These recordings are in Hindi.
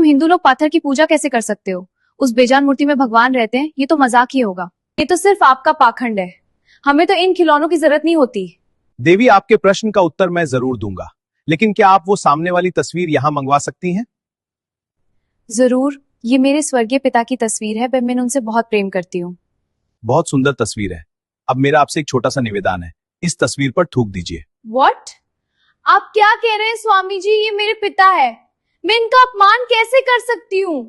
तुम हिंदू लोग पत्थर की पूजा कैसे कर सकते हो? उस बेजान मूर्ति में भगवान रहते हैं, ये तो मजाक ही होगा। ये तो सिर्फ आपका पाखंड है। हमें तो इन खिलौनों की जरूरत नहीं होती। देवी, आपके प्रश्न का उत्तर मैं जरूर दूंगा, लेकिन क्या आप वो सामने वाली तस्वीर यहां मंगवा सकती हैं? जरूर, ये मेरे स्वर्गीय पिता की तस्वीर है। मैं उनसे बहुत प्रेम करती हूँ। बहुत सुंदर तस्वीर है। अब मेरा आपसे एक छोटा सा निवेदन है, इस तस्वीर पर थूक दीजिए। व्हाट? आप क्या कह रहे हैं स्वामी जी? ये मेरे पिता है, मैं इनका अपमान कैसे कर सकती हूँ?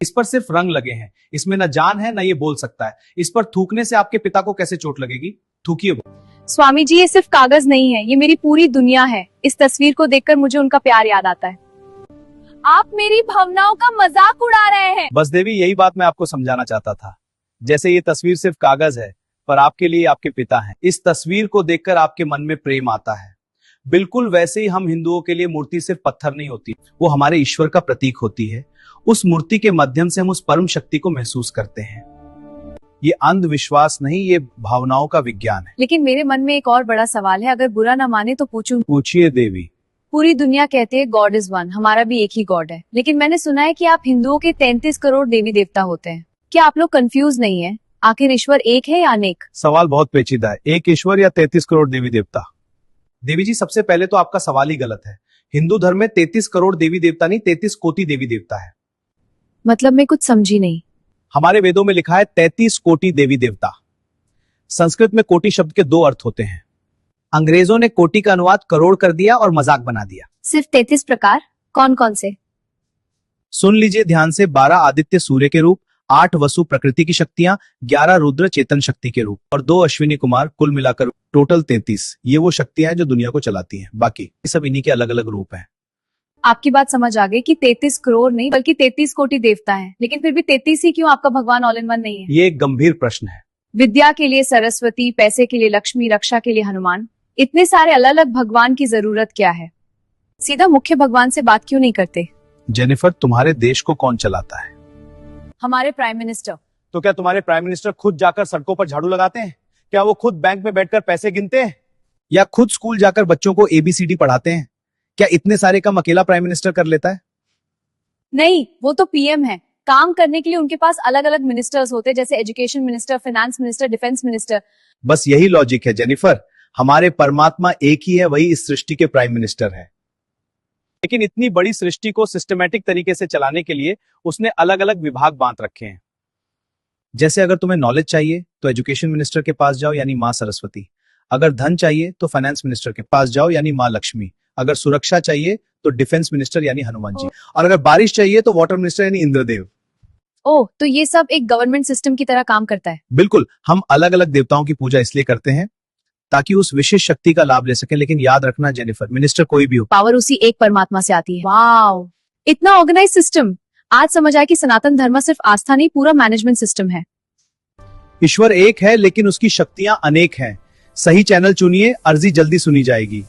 इस पर सिर्फ रंग लगे हैं, इसमें न जान है न ये बोल सकता है। इस पर थूकने से आपके पिता को कैसे चोट लगेगी? थूकिए। स्वामी जी, ये सिर्फ कागज नहीं है, ये मेरी पूरी दुनिया है। इस तस्वीर को देखकर मुझे उनका प्यार याद आता है। आप मेरी भावनाओं का मजाक उड़ा रहे हैं। बस देवी, यही बात मैं आपको समझाना चाहता था। जैसे ये तस्वीर सिर्फ कागज है, पर आपके लिए आपके पिता हैं। इस तस्वीर को देखकर आपके मन में प्रेम आता है। बिल्कुल वैसे ही हम हिंदुओं के लिए मूर्ति सिर्फ पत्थर नहीं होती, वो हमारे ईश्वर का प्रतीक होती है। उस मूर्ति के माध्यम से हम उस परम शक्ति को महसूस करते हैं। ये अंधविश्वास नहीं, ये भावनाओं का विज्ञान है। लेकिन मेरे मन में एक और बड़ा सवाल है, अगर बुरा ना माने तो पूछूं? पूछिए देवी। पूरी दुनिया कहती है गॉड इज वन, हमारा भी एक ही गॉड है, लेकिन मैंने सुना है कि आप हिंदुओं के 33 करोड़ देवी देवता होते हैं। क्या आप लोग कंफ्यूज नहीं है? आखिर ईश्वर एक है या अनेक? सवाल बहुत पेचीदा है, एक ईश्वर या 33 करोड़ देवी देवता? देवी जी, सबसे पहले तो आपका सवाल ही गलत है। हिंदू धर्म में 33 करोड़ देवी देवता नहीं, 33 कोटि देवी देवता है। मतलब मैं कुछ समझी नहीं। हमारे वेदों में लिखा है 33 कोटि देवी देवता। संस्कृत में कोटि शब्द के 2 अर्थ होते हैं। अंग्रेजों ने कोटि का अनुवाद करोड़ कर दिया और मजाक बना दिया। सिर्फ 33 प्रकार? कौन कौन से? सुन लीजिए ध्यान से। 12 आदित्य सूर्य के रूप, 8 वसु प्रकृति की शक्तियां, 11 रुद्र चेतन शक्ति के रूप और 2 अश्विनी कुमार, कुल मिलाकर टोटल 33। ये वो शक्तियां हैं जो दुनिया को चलाती हैं। बाकी सब इन्हीं के अलग अलग रूप हैं। आपकी बात समझ आ गई कि 33 करोड़ नहीं बल्कि 33 कोटि देवता हैं, लेकिन फिर भी 33 ही क्यों? आपका भगवान ऑल इन वन नहीं है? ये एक गंभीर प्रश्न है। विद्या के लिए सरस्वती, पैसे के लिए लक्ष्मी, रक्षा के लिए हनुमान, इतने सारे अलग अलग भगवान की जरूरत क्या है? सीधा मुख्य भगवान से बात क्यों नहीं करते? जेनिफर, तुम्हारे देश को कौन चलाता है? हमारे प्राइम मिनिस्टर। तो क्या तुम्हारे प्राइम मिनिस्टर खुद जाकर सड़कों पर झाड़ू लगाते हैं? क्या वो खुद बैंक में बैठकर पैसे गिनते हैं? या खुद स्कूल जाकर बच्चों को ABCD पढ़ाते हैं? क्या इतने सारे काम अकेला प्राइम मिनिस्टर कर लेता है? नहीं, वो तो PM है। काम करने के लिए उनके पास अलग अलग मिनिस्टर्स होते हैं, जैसे education minister, finance minister, defence minister. बस यही लॉजिक है जेनिफर। हमारे परमात्मा एक ही है, वही इस सृष्टि के प्राइम मिनिस्टर है। लेकिन इतनी बड़ी सृष्टि को सिस्टमैटिक तरीके से चलाने के लिए उसने अलग अलग विभाग बांट रखे हैं। जैसे अगर तुम्हें नॉलेज चाहिए तो एजुकेशन मिनिस्टर के पास जाओ, यानी माँ सरस्वती। अगर धन चाहिए तो फाइनेंस मिनिस्टर के पास जाओ, यानी माँ लक्ष्मी। अगर सुरक्षा चाहिए तो डिफेंस मिनिस्टर यानी हनुमान जी, और अगर बारिश चाहिए तो वाटर मिनिस्टर यानी इंद्रदेव। ओह, तो ये सब एक गवर्नमेंट सिस्टम की तरह काम करता है। बिल्कुल। हम अलग अलग देवताओं की पूजा इसलिए करते हैं ताकि उस विशेष शक्ति का लाभ ले सके। लेकिन याद रखना जेनिफर, मिनिस्टर कोई भी हो, पावर उसी एक परमात्मा से आती है। वाओ, इतना ऑर्गेनाइज सिस्टम। आज समझ आया कि सनातन धर्म सिर्फ आस्था नहीं, पूरा मैनेजमेंट सिस्टम है। ईश्वर एक है लेकिन उसकी शक्तियां अनेक हैं। सही चैनल चुनिए, अर्जी जल्दी सुनी जाएगी।